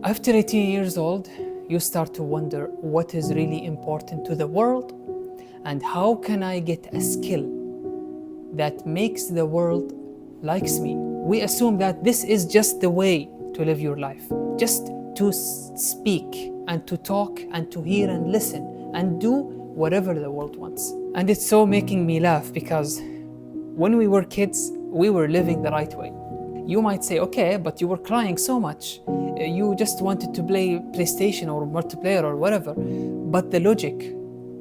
After 18 years old, you start to wonder what is really important to the world and how can I get a skill that makes the world likes me. We assume that this is just the way to live your life, just to speak and to talk and to hear and listen and do whatever the world wants. And it's so making me laugh because when we were kids, we were living the right way. You might say, okay, but you were crying so much. You just wanted to play PlayStation or multiplayer or whatever. But the logic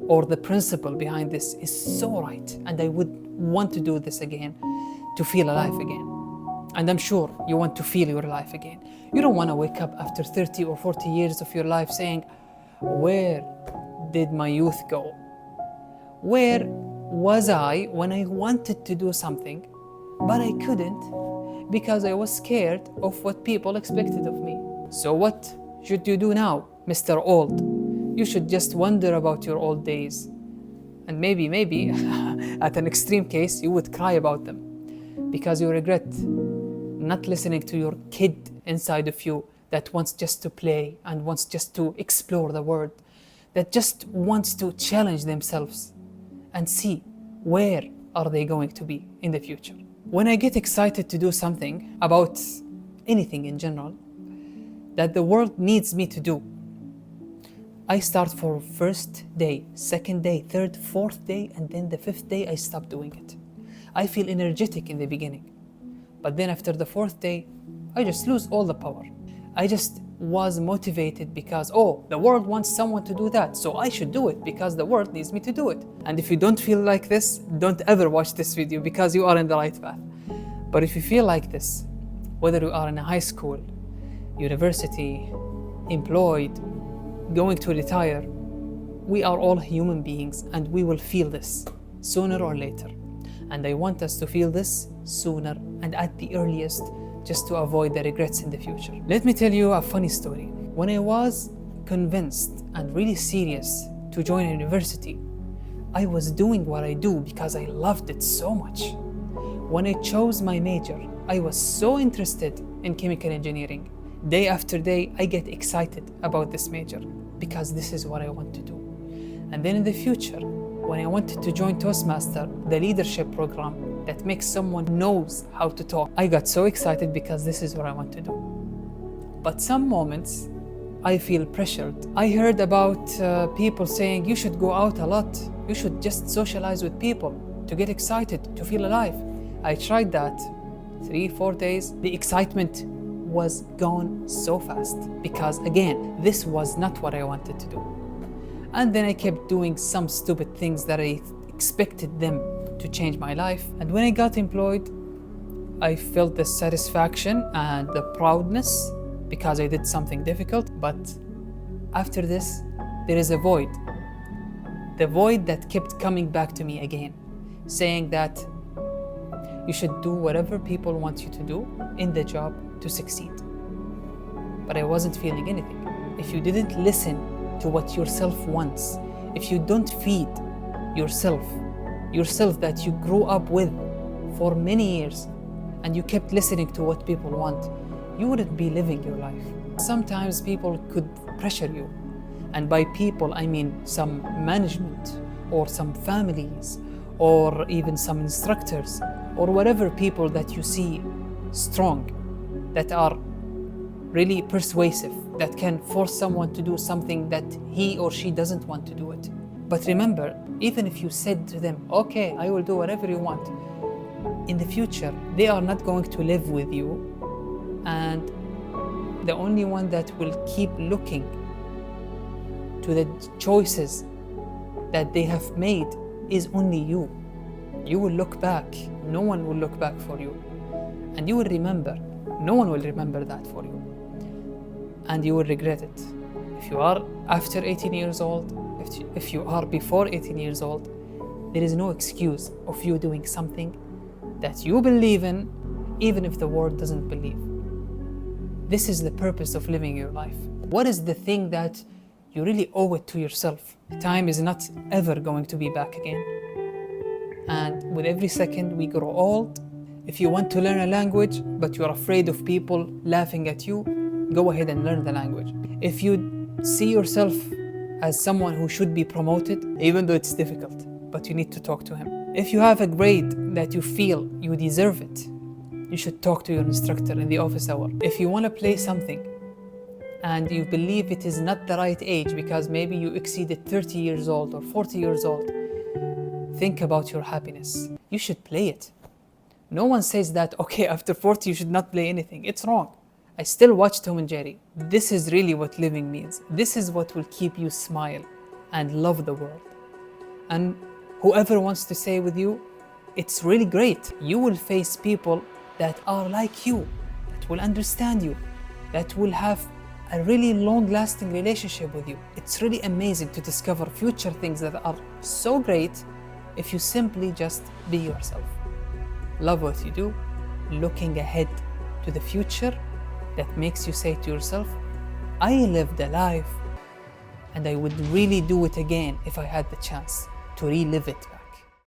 or the principle behind this is so right. And I would want to do this again to feel alive again. And I'm sure you want to feel your life again. You don't want to wake up after 30 or 40 years of your life saying, where did my youth go? Where was I when I wanted to do something, but I couldn't because I was scared of what people expected of me? So what should you do now, Mr. Old? You should just wonder about your old days. And maybe, at an extreme case, you would cry about them because you regret not listening to your kid inside of you that wants just to play and wants just to explore the world, that just wants to challenge themselves and see where are they going to be in the future. When I get excited to do something about anything in general that the world needs me to do, I start for first day, second day, third, fourth day, and then the fifth day I stop doing it. I feel energetic in the beginning, but then after the fourth day, I just lose all the power. I just was motivated because, oh, the world wants someone to do that, so I should do it because the world needs me to do it. And if you don't feel like this, don't ever watch this video because you are in the right path. But if you feel like this, whether you are in a high school, university, employed, going to retire, we are all human beings and we will feel this sooner or later. And I want us to feel this sooner and at the earliest, just to avoid the regrets in the future. Let me tell you a funny story. When I was convinced and really serious to join a university, I was doing what I do because I loved it so much. When I chose my major, I was so interested in chemical engineering. Day after day, I get excited about this major because this is what I want to do. And then in the future, when I wanted to join Toastmaster, the leadership program that makes someone knows how to talk, I got so excited because this is what I want to do. But some moments, I feel pressured. I heard about people saying you should go out a lot. You should just socialize with people to get excited, to feel alive. I tried that 3-4 days. The excitement was gone so fast because again, this was not what I wanted to do. And then I kept doing some stupid things that I expected them to change my life. And when I got employed, I felt the satisfaction and the proudness because I did something difficult. But after this, there is a void. The void that kept coming back to me again, saying that you should do whatever people want you to do in the job to succeed. But I wasn't feeling anything. If you didn't listen to what yourself wants, if you don't feed yourself that you grew up with for many years, and you kept listening to what people want, you wouldn't be living your life. Sometimes people could pressure you, and by people I mean some management or some families or even some instructors or whatever people that you see strong, that are really persuasive, that can force someone to do something that he or she doesn't want to do it. But remember, even if you said to them, okay, I will do whatever you want, in the future, they are not going to live with you. And the only one that will keep looking to the choices that they have made is only you. You will look back. No one will look back for you. And you will remember. No one will remember that for you. And you will regret it. If you are after 18 years old, if you are before 18 years old, there is no excuse of you doing something that you believe in, even if the world doesn't believe. This is the purpose of living your life. What is the thing that you really owe it to yourself? Time is not ever going to be back again. And with every second we grow old. If you want to learn a language, but you're afraid of people laughing at you, go ahead and learn the language. If you see yourself as someone who should be promoted, even though it's difficult, but you need to talk to him. If you have a grade that you feel you deserve it, you should talk to your instructor in the office hour. If you want to play something and you believe it is not the right age because maybe you exceeded 30 years old or 40 years old, think about your happiness. You should play it. No one says that, okay, after 40 you should not play anything. It's wrong. I still watch Tom and Jerry. This is really what living means. This is what will keep you smile and love the world. And whoever wants to say with you, it's really great. You will face people that are like you, that will understand you, that will have a really long-lasting relationship with you. It's really amazing to discover future things that are so great if you simply just be yourself. Love what you do, looking ahead to the future that makes you say to yourself, I lived a life and I would really do it again if I had the chance to relive it.